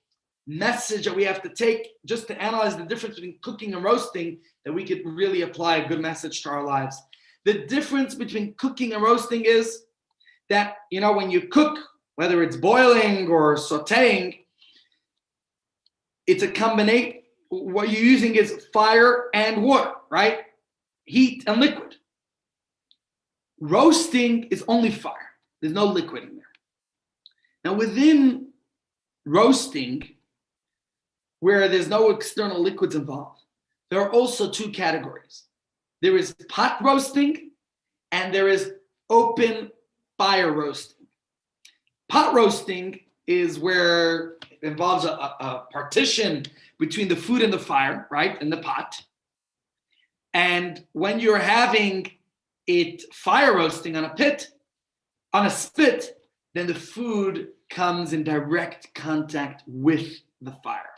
message that we have to take just to analyze the difference between cooking and roasting, that we could really apply a good message to our lives. The difference between cooking and roasting is that, when you cook, whether it's boiling or sauteing, it's a combination. What you're using is fire and water, right? Heat and liquid. Roasting is only fire. There's no liquid in there. Now, within roasting, where there's no external liquids involved, there are also two categories. There is pot roasting and there is open fire roasting. Pot roasting is where it involves a partition between the food and the fire, right, in the pot. And when you're having it fire roasting on a spit, then the food comes in direct contact with the fire.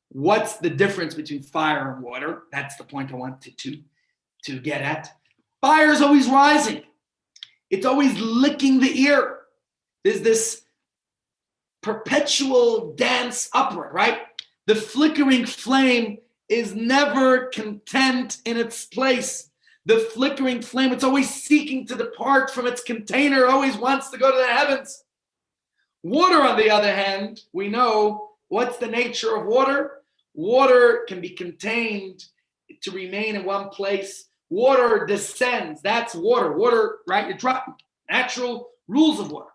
What's the difference between fire and water? That's the point I wanted to get at. Fire is always rising. It's always licking the air. There's this perpetual dance upward, right? The flickering flame is never content in its place. The flickering flame, it's always seeking to depart from its container, always wants to go to the heavens. Water, on the other hand, we know what's the nature of water. Water can be contained to remain in one place. Water descends. That's water. Water, right? You drop natural rules of water.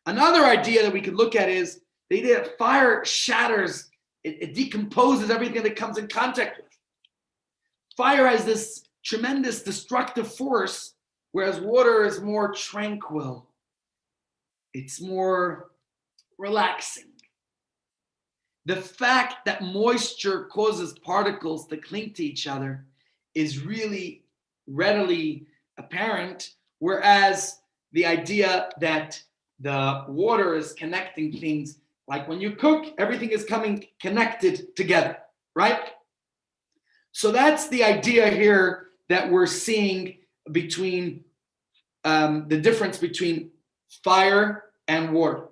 Another idea that we could look at is the idea that fire shatters, it decomposes everything that it comes in contact with. Fire has this tremendous destructive force, whereas water is more tranquil. It's more relaxing. The fact that moisture causes particles to cling to each other is really readily apparent, whereas the idea that the water is connecting things, like when you cook, everything is coming connected together, right? So that's the idea here that we're seeing between the difference between fire and water.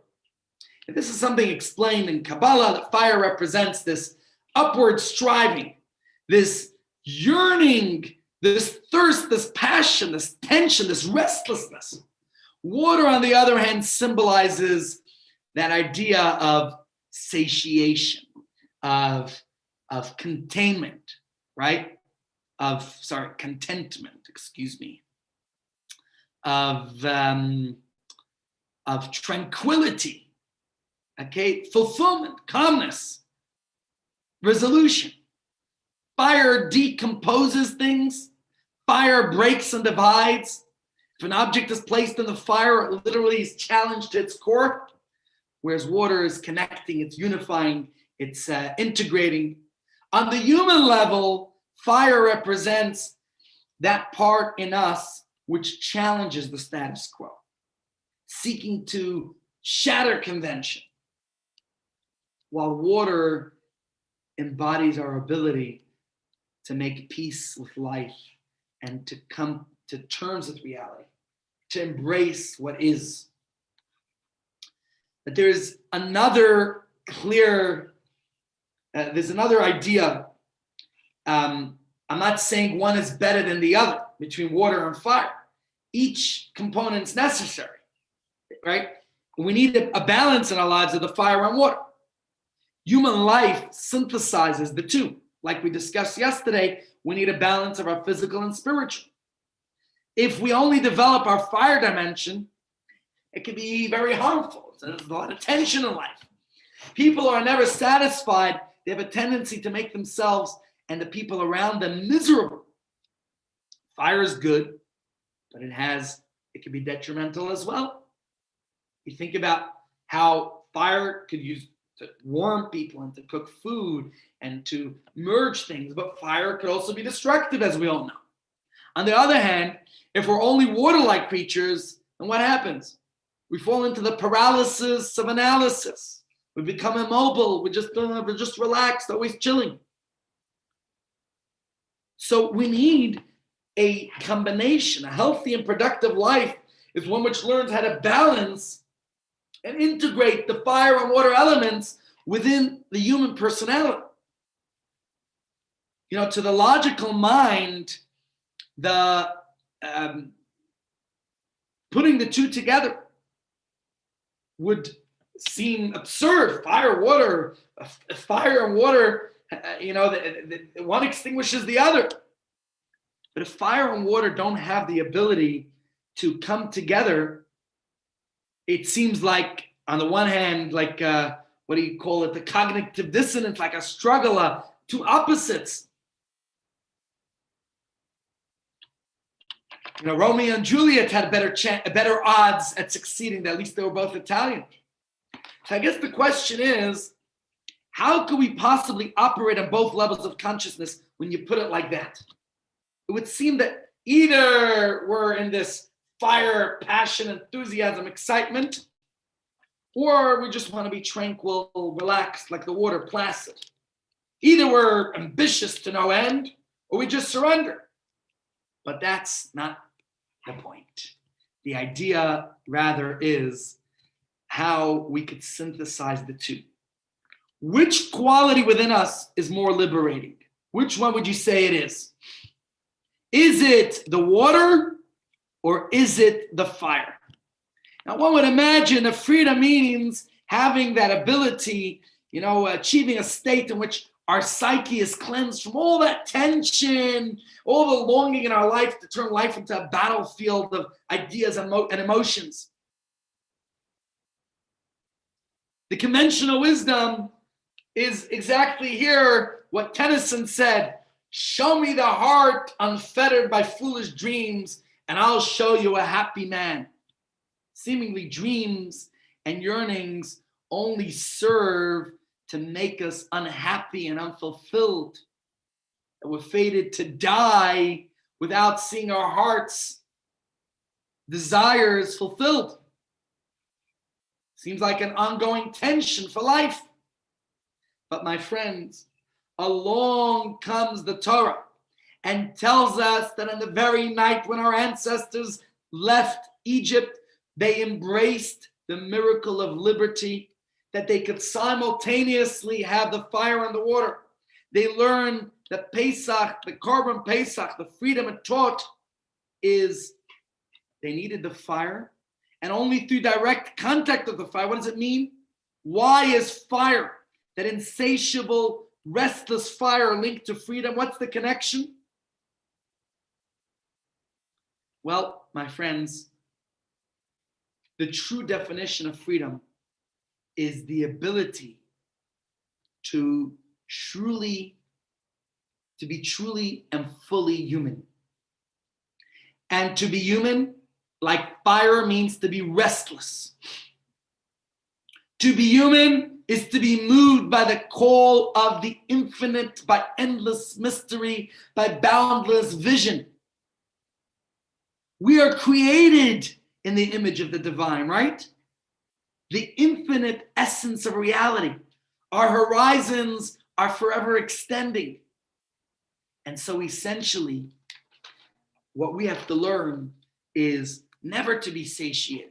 And this is something explained in Kabbalah, that fire represents this upward striving, this yearning, this thirst, this passion, this tension, this restlessness. Water, on the other hand, symbolizes that idea of satiation, of containment, right? Contentment, of tranquility, okay, fulfillment, calmness, resolution. Fire decomposes things. Fire breaks and divides. If an object is placed in the fire, it literally is challenged to its core, whereas water is connecting, it's unifying, it's integrating. On the human level, fire represents that part in us which challenges the status quo, seeking to shatter convention, while water embodies our ability to make peace with life and to come to terms with reality, to embrace what is. But there's another idea. I'm not saying one is better than the other between water and fire. Each component's necessary, right? We need a balance in our lives of the fire and water. Human life synthesizes the two. Like we discussed yesterday, we need a balance of our physical and spiritual. If we only develop our fire dimension, it can be very harmful. So there's a lot of tension in life. People are never satisfied. They have a tendency to make themselves and the people around them miserable. Fire is good, but it can be detrimental as well. You think about how fire could use to warm people and to cook food and to merge things, but fire could also be destructive, as we all know. On the other hand, if we're only water-like creatures, then what happens? We fall into the paralysis of analysis. We become immobile. We're just relaxed, always chilling. So we need a combination. A healthy and productive life is one which learns how to balance and integrate the fire and water elements within the human personality. To the logical mind, the putting the two together would seem absurd. Fire and water, one extinguishes the other. But if fire and water don't have the ability to come together, it seems like, on the one hand, like what do you call it? The cognitive dissonance, like a struggle, two opposites. Romeo and Juliet had better odds at succeeding. At least they were both Italian. So I guess the question is, how could we possibly operate on both levels of consciousness when you put it like that? It would seem that either we're in this fire, passion, enthusiasm, excitement, or we just want to be tranquil, relaxed, like the water, placid. Either we're ambitious to no end, or we just surrender. But that's not the point. The idea, rather, is how we could synthesize the two. Which quality within us is more liberating? Which one would you say it is? Is it the water or is it the fire? Now, one would imagine that freedom means having that ability, achieving a state in which our psyche is cleansed from all that tension, all the longing in our life to turn life into a battlefield of ideas and emotions. The conventional wisdom is exactly here what Tennyson said: show me the heart unfettered by foolish dreams, and I'll show you a happy man. Seemingly dreams and yearnings only serve to make us unhappy and unfulfilled. And we're fated to die without seeing our heart's desires fulfilled. Seems like an ongoing tension for life. But my friends, along comes the Torah and tells us that on the very night when our ancestors left Egypt, they embraced the miracle of liberty, that they could simultaneously have the fire and the water. They learned that Pesach, the Carbon Pesach, the freedom it taught, is they needed the fire, and only through direct contact with the fire. What does it mean? Why is fire, that insatiable, restless fire, linked to freedom? What's the connection? Well, my friends, the true definition of freedom is the ability to be truly and fully human. And to be human, like fire, means to be restless. To be human is to be moved by the call of the infinite, by endless mystery, by boundless vision. We are created in the image of the divine, right? The infinite essence of reality. Our horizons are forever extending. And so essentially, what we have to learn is never to be satiated.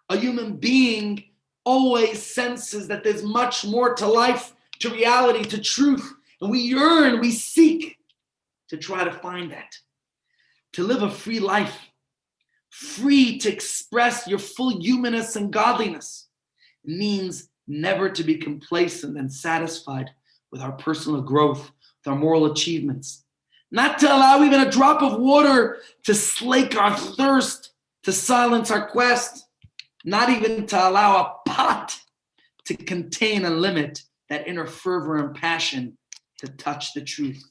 A human being always senses that there's much more to life, to reality, to truth. And we yearn, we seek to try to find that. To live a free life, free to express your full humanness and godliness. It means never to be complacent and satisfied with our personal growth, with our moral achievements. Not to allow even a drop of water to slake our thirst, to silence our quest. Not even to allow a pot to contain and limit that inner fervor and passion to touch the truth.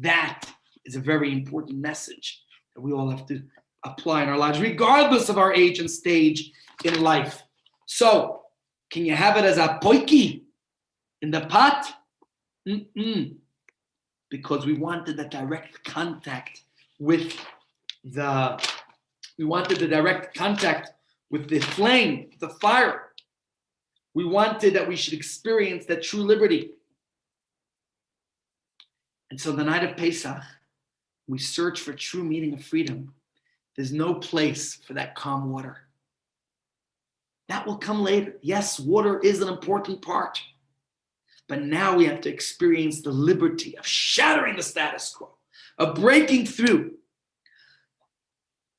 That is a very important message that we all have to apply in our lives, regardless of our age and stage in life. So, can you have it as a poiki in the pot? Because we wanted the direct contact with the flame, the fire. We wanted that we should experience that true liberty. And so the night of Pesach, we search for true meaning of freedom. There's no place for that calm water. That will come later. Yes, water is an important part. But now we have to experience the liberty of shattering the status quo, of breaking through.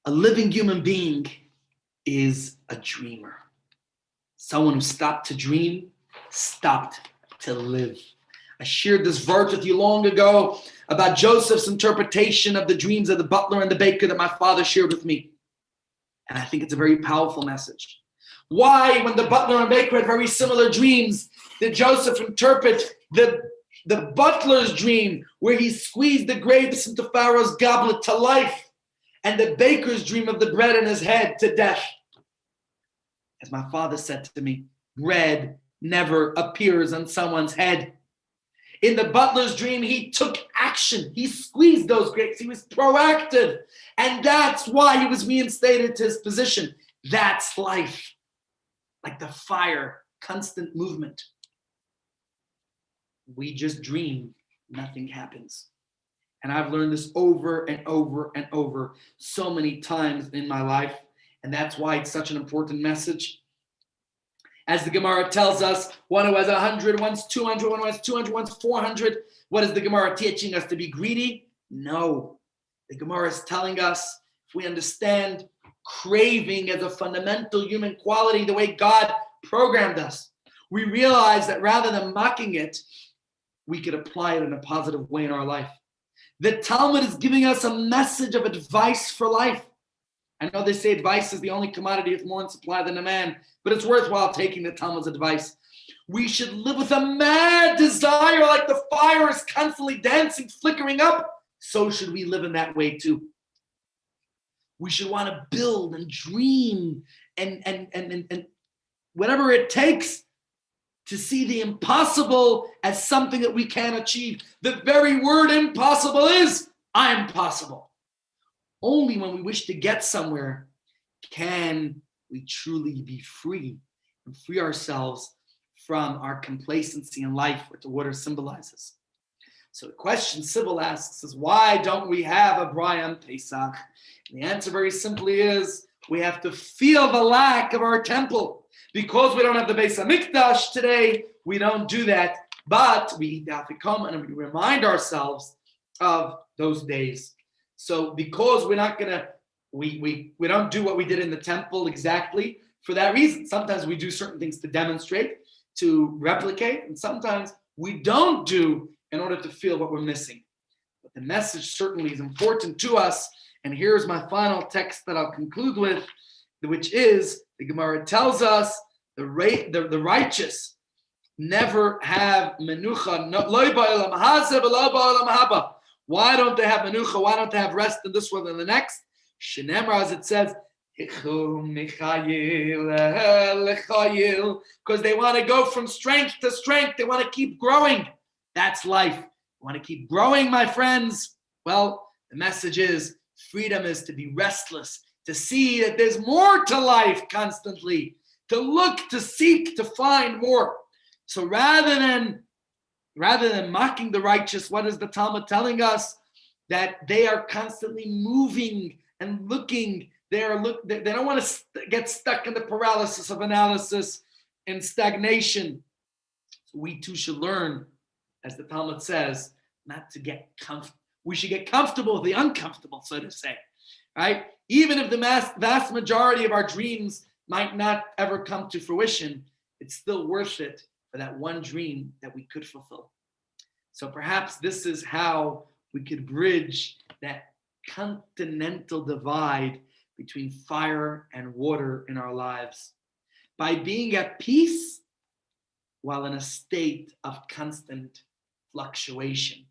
A living human being is a dreamer. Someone who stopped to dream, stopped to live. I shared this verse with you long ago about Joseph's interpretation of the dreams of the butler and the baker that my father shared with me. And I think it's a very powerful message. Why, when the butler and baker had very similar dreams, did Joseph interpret the butler's dream where he squeezed the grapes into Pharaoh's goblet to life, and the baker's dream of the bread in his head to death? As my father said to me, bread never appears on someone's head. In the butler's dream, he took action. He squeezed those grapes. He was proactive. And that's why he was reinstated to his position. That's life. Like the fire, constant movement. We just dream, nothing happens. And I've learned this over and over and over so many times in my life. And that's why it's such an important message. As the Gemara tells us, one who has 100 wants 200, one who has 200 wants 400. What is the Gemara teaching us? To be greedy? No. The Gemara is telling us, if we understand craving as a fundamental human quality, the way God programmed us, we realize that rather than mocking it, we could apply it in a positive way in our life. The Talmud is giving us a message of advice for life. I know they say advice is the only commodity with more in supply than a man, but it's worthwhile taking the Talmud's advice. We should live with a mad desire, like the fire is constantly dancing, flickering up. So should we live in that way too. We should want to build and dream and whatever it takes to see the impossible as something that we can achieve. The very word impossible is I'm possible. Only when we wish to get somewhere can we truly be free and free ourselves from our complacency in life, what the water symbolizes. So the question Sybil asks is, why don't we have a Brian Pesach? And the answer very simply is, we have to feel the lack of our temple. Because we don't have the Beis HaMikdash today, we don't do that. But we have to come and we remind ourselves of those days. So because we're not going to, we don't do what we did in the temple exactly for that reason. Sometimes we do certain things to demonstrate, to replicate, and sometimes we don't do in order to feel what we're missing. But the message certainly is important to us. And here's my final text that I'll conclude with, which is, the Gemara tells us, the righteous never have menucha. Why don't they have menucha? Why don't they have rest in this world and the next? Shenemar, as it says, because they want to go from strength to strength. They want to keep growing. That's life. You want to keep growing, my friends? Well, the message is freedom is to be restless, to see that there's more to life constantly, to look, to seek, to find more. So rather than mocking the righteous, what is the Talmud telling us? That they are constantly moving and looking. They don't want to get stuck in the paralysis of analysis and stagnation. So we too should learn, as the Talmud says, not to get comfortable. We should get comfortable with the uncomfortable, so to say. right? Even if the vast majority of our dreams might not ever come to fruition, it's still worth it for that one dream that we could fulfill. So perhaps this is how we could bridge that continental divide between fire and water in our lives by being at peace while in a state of constant fluctuation,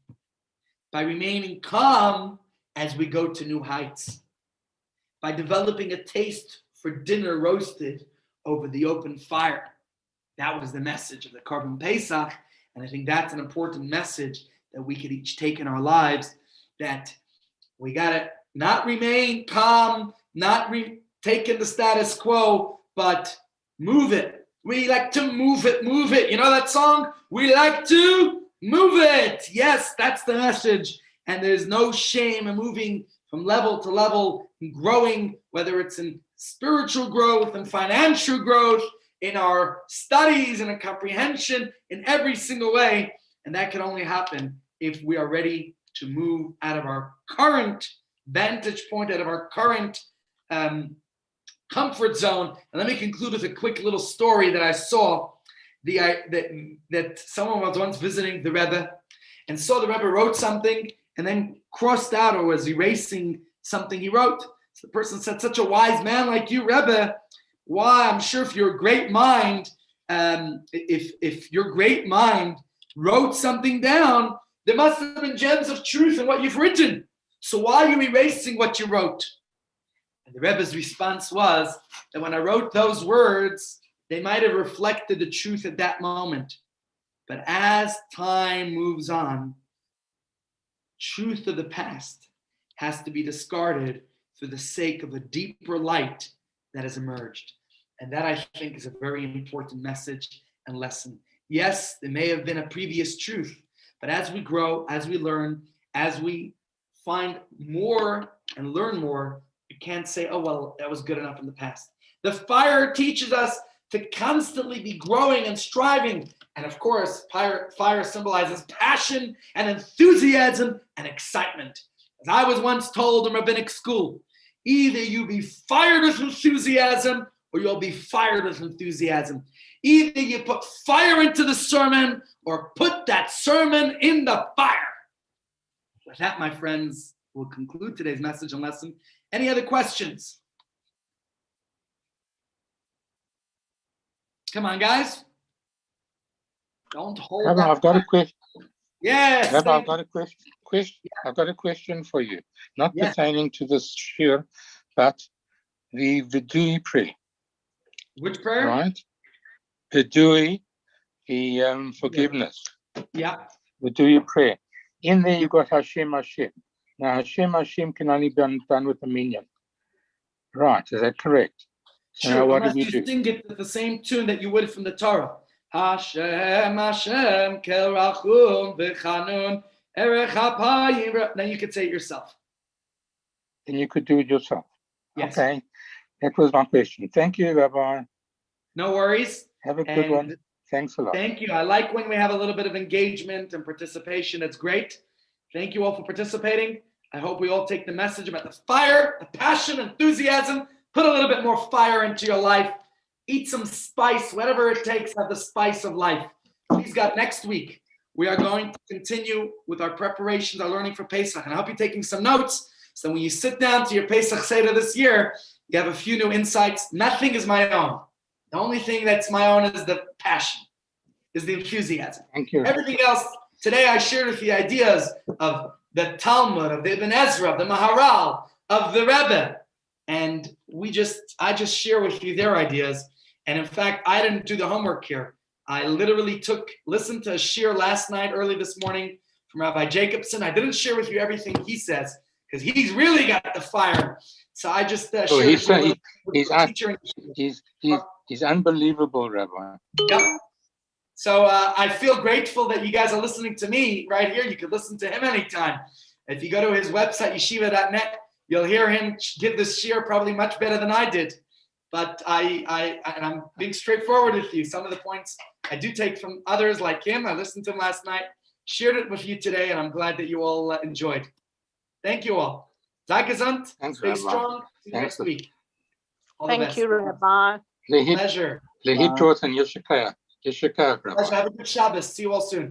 by remaining calm as we go to new heights, by developing a taste for dinner roasted over the open fire. That was the message of the Carbon Pesach, and I think that's an important message that we could each take in our lives, that we gotta not remain calm, not take in the status quo, but move it. We like to move it, move it. You know that song? We like to move it. Yes, that's the message. And there's no shame in moving from level to level, and growing, whether it's in spiritual growth and financial growth, in our studies and in comprehension, in every single way. And that can only happen if we are ready to move out of our current vantage point, out of our current comfort zone. And let me conclude with a quick little story that I saw. That someone was once visiting the Rebbe and saw the Rebbe wrote something and then crossed out or was erasing something he wrote. So the person said, "Such a wise man like you, Rebbe, why? I'm sure if your great mind, if your great mind wrote something down, there must have been gems of truth in what you've written. So why are you erasing what you wrote?" And the Rebbe's response was that when I wrote those words, they might have reflected the truth at that moment. But as time moves on, truth of the past has to be discarded for the sake of a deeper light that has emerged. And that, I think, is a very important message and lesson. Yes, there may have been a previous truth, but as we grow, as we learn, as we find more and learn more, you can't say, "Oh, well, that was good enough in the past." The fire teaches us to constantly be growing and striving. And of course, fire symbolizes passion and enthusiasm and excitement. As I was once told in rabbinic school, either you be fired with enthusiasm or you'll be fired with enthusiasm. Either you put fire into the sermon or put that sermon in the fire. With that, my friends, we'll conclude today's message and lesson. Any other questions? Come on, guys. Don't hold Rabbi, that. I've got a question. Yes. Rabbi, I've got a question. I've got a question for you, not pertaining to this shir, but the Vidui prayer. Which prayer? Right? Vidui, the forgiveness. Yeah. Vidui prayer. In there you've got Hashem, Hashem. Now Hashem can only be done with a minyan. Right, is that correct? So Sure, now what do unless we you do? sing it with the same tune that you would from the Torah. Hashem, Hashem, kel rachum v'chanun, erech hapayim. Now you could say it yourself. And you could do it yourself. Yes. Okay, that was my question. Thank you, Rabbi. No worries. Have a good one. Thanks a lot. Thank you. I like when we have a little bit of engagement and participation. It's great. Thank you all for participating. I hope we all take the message about the fire, the passion, enthusiasm. Put a little bit more fire into your life. Eat some spice, whatever it takes, have the spice of life. Please God, next week, we are going to continue with our preparations, our learning for Pesach. And I hope you're taking some notes, so when you sit down to your Pesach Seder this year, you have a few new insights. Nothing is my own. The only thing that's my own is the passion, is the enthusiasm. Thank you. Everything else, today I shared with you ideas of the Talmud, of the Ibn Ezra, of the Maharal, of the Rebbe. And I just share with you their ideas. And in fact, I didn't do the homework here. I literally listened to a shir last night, early this morning, from Rabbi Jacobson. I didn't share with you everything he says, because he's really got the fire. So I just shared with you. He's unbelievable, Rabbi. Yep. So I feel grateful that you guys are listening to me right here. You could listen to him anytime. If you go to his website, yeshiva.net, you'll hear him give this shir probably much better than I did. But I'm being straightforward with you. Some of the points I do take from others like him. I listened to him last night, shared it with you today, and I'm glad that you all enjoyed. Thank you all. Sei gesund. Thanks, Stay Rabbi. strong. See you Thanks. next week. All the Thank best. you, Rabbi. Lehit Pleasure. Lehit and Yeshikah. Yeshikah, Rabbi. Pleasure. Have a good Shabbos. See you all soon.